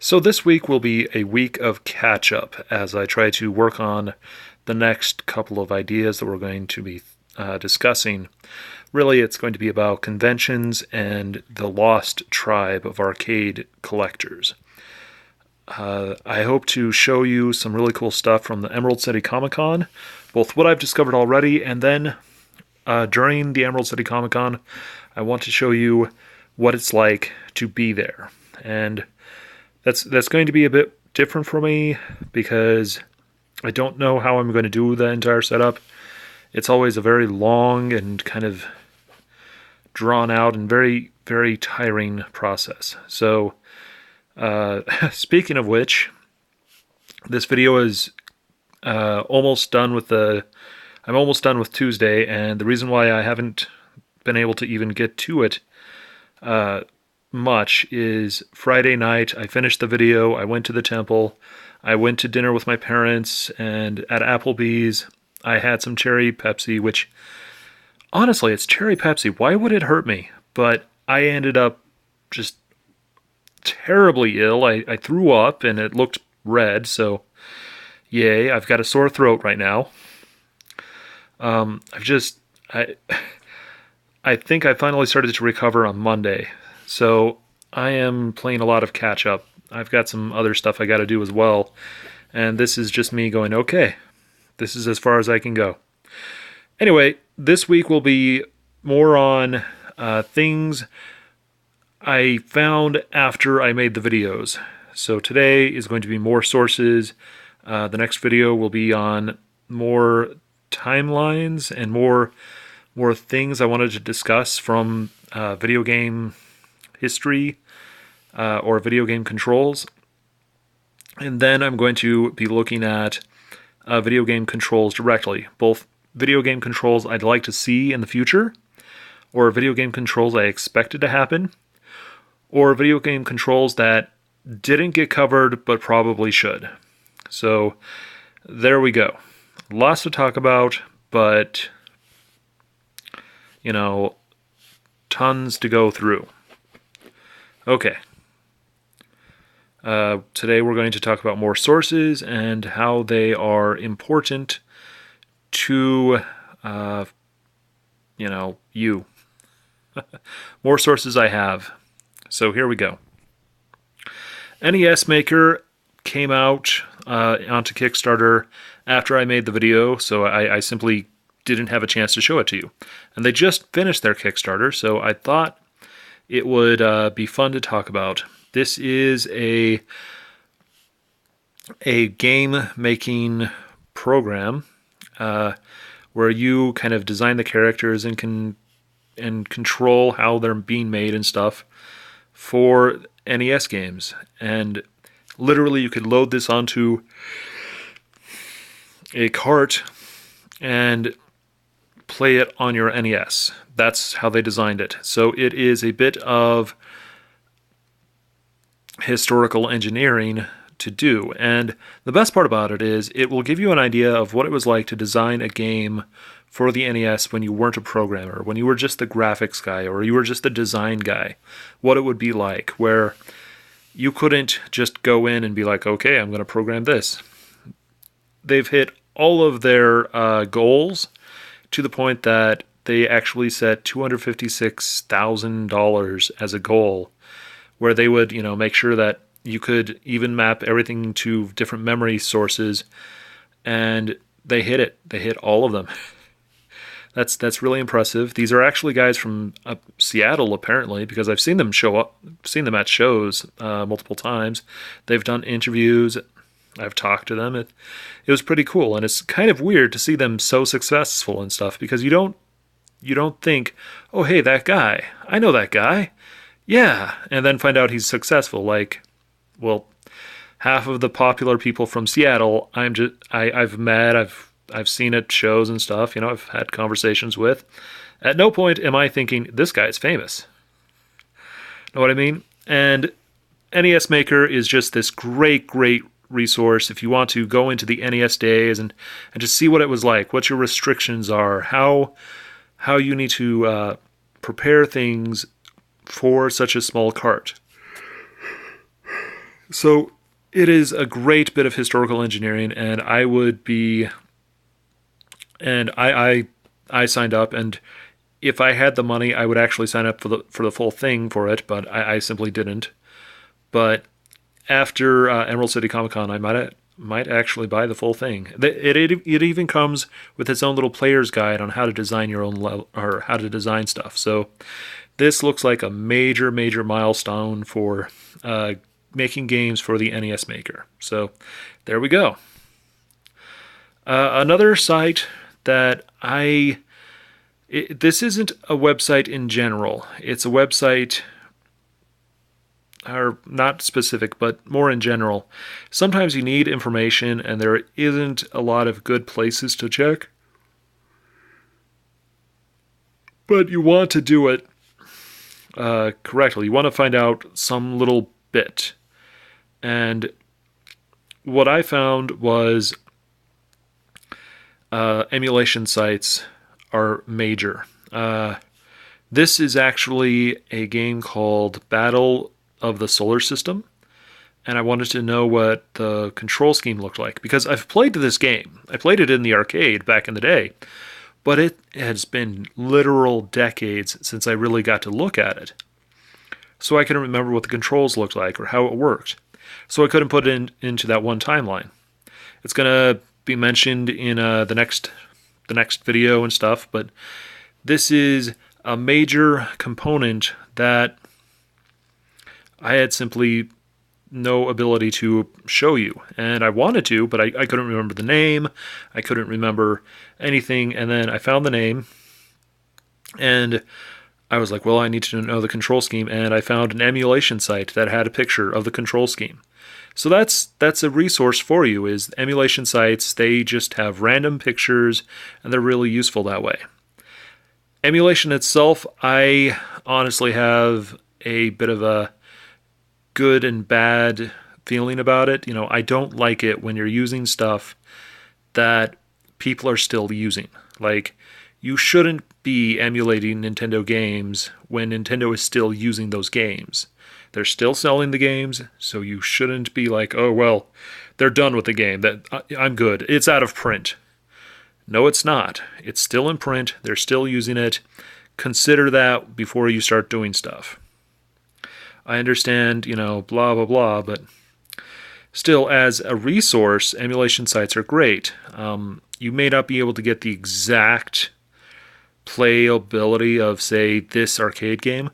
So this week will be a week of catch-up as I try to work on the next couple of ideas that we're going to be discussing. Really, it's going to be about conventions and the lost tribe of arcade collectors. I hope to show you some really cool stuff from the Emerald City Comic Con, both what I've discovered already, and then during the Emerald City Comic Con, I want to show you what it's like to be there. And that's going to be a bit different for me because I don't know how I'm going to do the entire setup. It's always a very long and kind of drawn out and very, very tiring process. So, speaking of which, this video is almost done with I'm almost done with Tuesday, and the reason why I haven't been able to even get to it much is Friday night I finished the video, I went to the temple, I went to dinner with my parents, and at Applebee's I had some cherry Pepsi, which honestly, it's cherry Pepsi. Why would it hurt me? But I ended up just terribly ill. I threw up and it looked red, so yay, I've got a sore throat right now. I think I finally started to recover on Monday, so I am playing a lot of catch up. I've got some other stuff I got to do as well, and this is just me going, okay, this is as far as I can go. Anyway, this week will be more on things I found after I made the videos. So today is going to be more sources. The next video will be on more timelines and more things I wanted to discuss from video game history or video game controls. And then I'm going to be looking at video game controls directly, both video game controls I'd like to see in the future, or video game controls I expected to happen, or video game controls that didn't get covered but probably should. So there we go. Lots to talk about, but tons to go through. Okay. Today we're going to talk about more sources and how they are important to, you. More sources I have. So here we go. NES Maker came out onto Kickstarter after I made the video, so I simply didn't have a chance to show it to you. And they just finished their Kickstarter, so I thought it would be fun to talk about. This is a game-making program where you kind of design the characters and control how they're being made and stuff for NES games. And literally you could load this onto a cart and play it on your NES. That's how they designed it. So it is a bit of historical engineering to do. And the best part about it is it will give you an idea of what it was like to design a game for the NES when you weren't a programmer, when you were just the graphics guy or you were just the design guy, what it would be like, where you couldn't just go in and be like, okay, I'm going to program this. They've hit all of their goals to the point that they actually set $256,000 as a goal, where they would, make sure that you could even map everything to different memory sources, and they hit it. They hit all of them. That's really impressive. These are actually guys from Seattle, apparently, because I've seen them seen them at shows multiple times. They've done interviews. I've talked to them. It was pretty cool, and it's kind of weird to see them so successful and stuff, because you don't think, oh, hey, that guy, I know that guy, yeah, and then find out he's successful. Like, well, half of the popular people from Seattle, I've met, I've seen at shows and stuff. I've had conversations with. At no point am I thinking this guy's famous. Know what I mean? And NES Maker is just this great resource if you want to go into the NES days and just see what it was like, what your restrictions are, how you need to prepare things for such a small cart. So it is a great bit of historical engineering, and I would be, and I signed up, and if I had the money, I would actually sign up for the full thing for it, but I simply didn't. But after Emerald City Comic Con, I might actually buy the full thing. It even comes with its own little player's guide on how to design your own level, or how to design stuff. So this looks like a major milestone for making games for the NES Maker. So there we go. Another site that this isn't a website in general. It's a website, or not specific, but more in general. Sometimes you need information and there isn't a lot of good places to check, but you want to do it correctly. You want to find out some little bit. And what I found was emulation sites are major. This is actually a game called Battle of the Solar System, and I wanted to know what the control scheme looked like, because I've played this game. I played it in the arcade back in the day, but it has been literal decades since I really got to look at it. So I couldn't remember what the controls looked like or how it worked. So I couldn't put it into that one timeline. It's going to be mentioned in the next video and stuff, but this is a major component that I had simply no ability to show you. And I wanted to, but I couldn't remember the name. I couldn't remember anything. And then I found the name, and I was like, well, I need to know the control scheme. And I found an emulation site that had a picture of the control scheme. So that's a resource for you, is emulation sites. They just have random pictures, and they're really useful that way. Emulation itself, I honestly have a bit of a good and bad feeling about it. You know, I don't like it when you're using stuff that people are still using. Like, you shouldn't be emulating Nintendo games when Nintendo is still using those games. They're still selling the games, so you shouldn't be like, oh, well, they're done with the game. I'm good. It's out of print. No, it's not. It's still in print. They're still using it. Consider that before you start doing stuff. I understand, blah, blah, blah, but still, as a resource, emulation sites are great. You may not be able to get the exact playability of, say, this arcade game,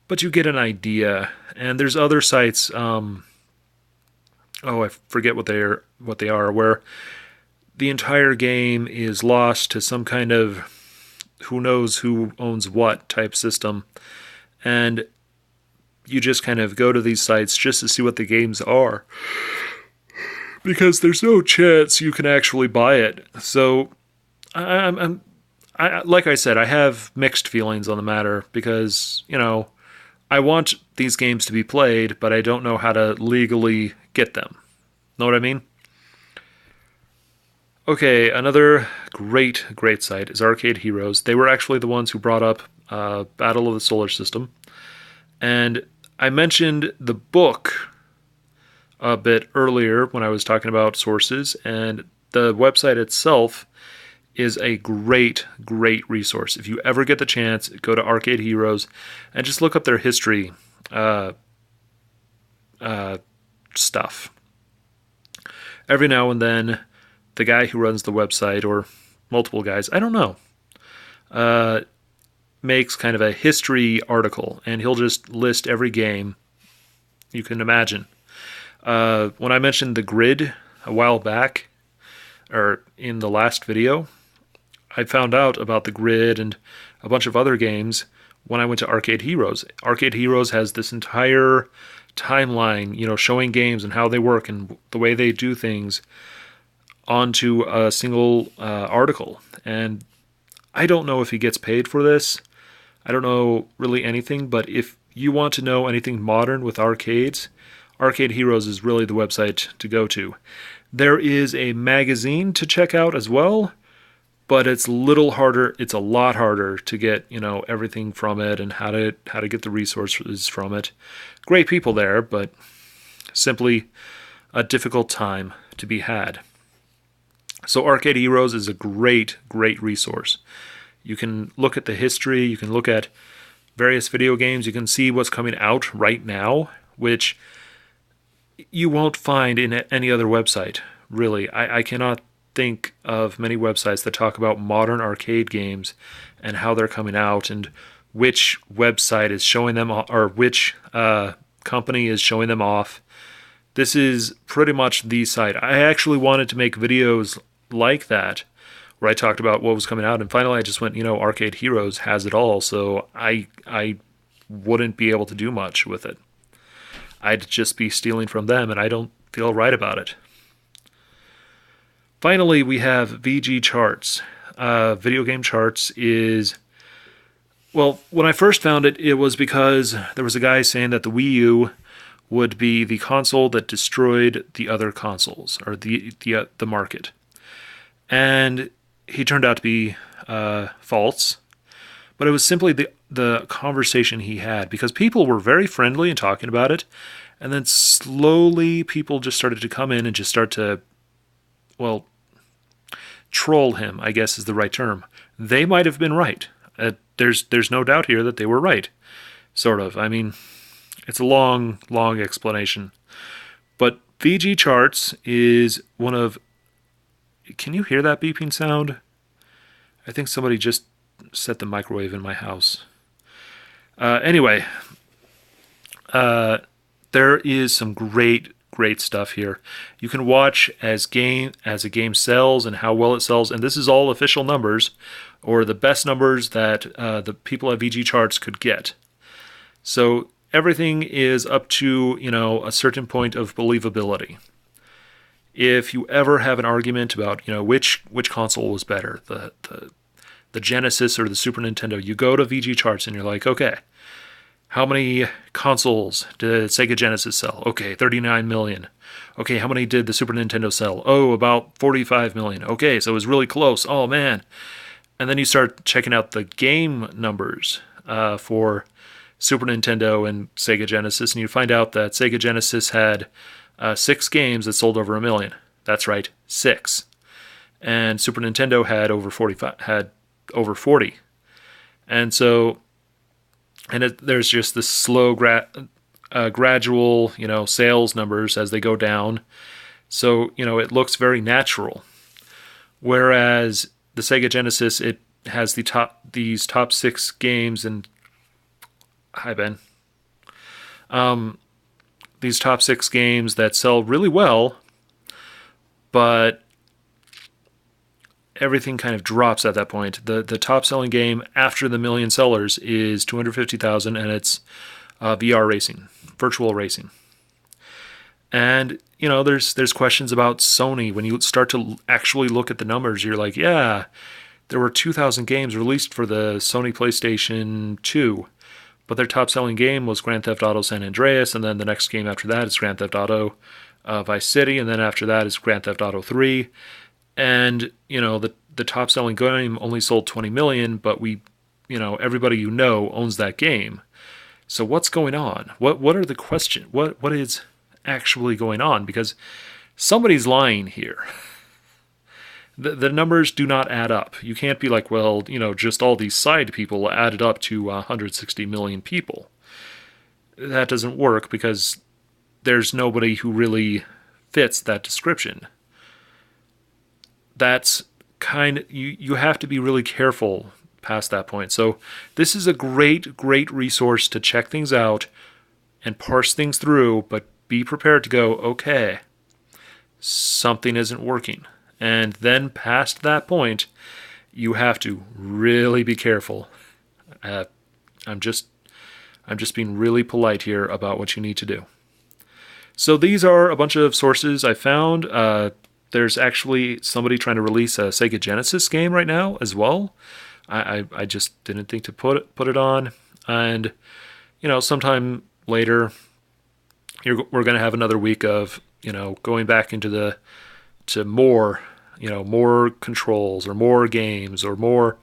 but you get an idea. And there's other sites, I forget what they are, where the entire game is lost to some kind of who knows who owns what type system, and you just kind of go to these sites just to see what the games are, because there's no chance you can actually buy it. So like I said, I have mixed feelings on the matter, because I want these games to be played, but I don't know how to legally get them. Know what I mean? Okay, another great site is Arcade Heroes. They were actually the ones who brought up Battle of the Solar System. And I mentioned the book a bit earlier when I was talking about sources, and the website itself is a great resource. If you ever get the chance, go to Arcade Heroes and just look up their history stuff. Every now and then, the guy who runs the website, or multiple guys, I don't know, makes kind of a history article, and he'll just list every game you can imagine. When I mentioned the grid a while back, or in the last video, I found out about the grid and a bunch of other games when I went to Arcade Heroes. Arcade Heroes has this entire timeline, showing games and how they work and the way they do things onto a single article. And I don't know if he gets paid for this. I don't know really anything, but if you want to know anything modern with arcades, Arcade Heroes is really the website to go to. There is a magazine to check out as well, but it's a lot harder to get, everything from it and how to get the resources from it. Great people there, but simply a difficult time to be had. So Arcade Heroes is a great, great resource. You can look at the history, you can look at various video games, you can see what's coming out right now, which you won't find in any other website, really. I cannot think of many websites that talk about modern arcade games and how they're coming out and which website is showing them, or which company is showing them off. This is pretty much the site. I actually wanted to make videos like that, where I talked about what was coming out, and finally I just went, Arcade Heroes has it all, so I wouldn't be able to do much with it. I'd just be stealing from them, and I don't feel right about it. Finally, we have VGCharts. Video Game Charts is... Well, when I first found it, it was because there was a guy saying that the Wii U would be the console that destroyed the other consoles, or the market. And he turned out to be false. But it was simply the conversation he had, because people were very friendly and talking about it, and then slowly people just started to come in and just start to, well, troll him, I guess is the right term. They might have been right. There's no doubt here that they were right, sort of. I mean, it's a long, long explanation. But VGCharts is one of... Can you hear that beeping sound? I think somebody just set the microwave in my house. Anyway, there is some great stuff here. You can watch as a game sells and how well it sells, and this is all official numbers, or the best numbers that the people at VGCharts could get. So everything is up to, a certain point of believability. If you ever have an argument about, which console was better, the Genesis or the Super Nintendo, you go to VGCharts and you're like, okay, how many consoles did Sega Genesis sell? Okay, 39 million. Okay, how many did the Super Nintendo sell? Oh, about 45 million. Okay, so it was really close. Oh, man. And then you start checking out the game numbers for Super Nintendo and Sega Genesis, and you find out that Sega Genesis had 6 games that sold over 1 million. That's right, 6. And Super Nintendo had over 40. And so, there's just this slow, gradual, sales numbers as they go down. So, it looks very natural. Whereas the Sega Genesis, it has these top 6 games, and hi Ben. These top 6 games that sell really well, but everything kind of drops at that point. The top selling game after the million sellers is 250,000, and it's VR racing, virtual racing. And there's questions about Sony. When you start to actually look at the numbers, you're like, yeah, there were 2,000 games released for the Sony PlayStation 2, but their top selling game was Grand Theft Auto San Andreas, and then the next game after that is Grand Theft Auto Vice City, and then after that is Grand Theft Auto 3. And, the top selling game only sold 20 million, but everybody owns that game. So what's going on? What are the questions? What is actually going on? Because somebody's lying here. The numbers do not add up. You can't be like, well, just all these side people added up to 160 million people. That doesn't work because there's nobody who really fits that description. That's you have to be really careful past that point. So this is a great resource to check things out and parse things through, but be prepared to go, okay, something isn't working. And then past that point, you have to really be careful. I'm just being really polite here about what you need to do. So these are a bunch of sources I found. There's actually somebody trying to release a Sega Genesis game right now as well. I just didn't think to put it on. And, sometime later, we're going to have another week of, going back into more controls or more games or more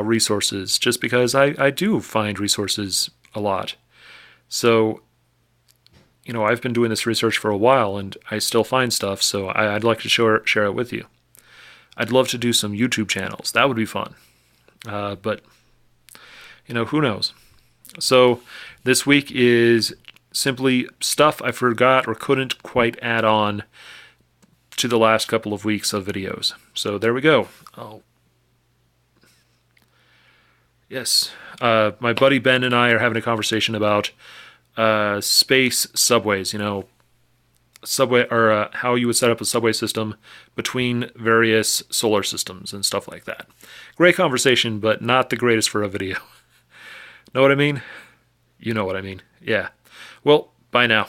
resources, just because I do find resources a lot. So, I've been doing this research for a while and I still find stuff, so I'd like to share it with you. I'd love to do some YouTube channels. That would be fun. But, who knows? So this week is simply stuff I forgot or couldn't quite add on to the last couple of weeks of videos. So there we go. Oh, yes. My buddy Ben and I are having a conversation about space subways. Subway or how you would set up a subway system between various solar systems and stuff like that. Great conversation, but not the greatest for a video. Know what I mean? You know what I mean. Yeah. Well, bye now.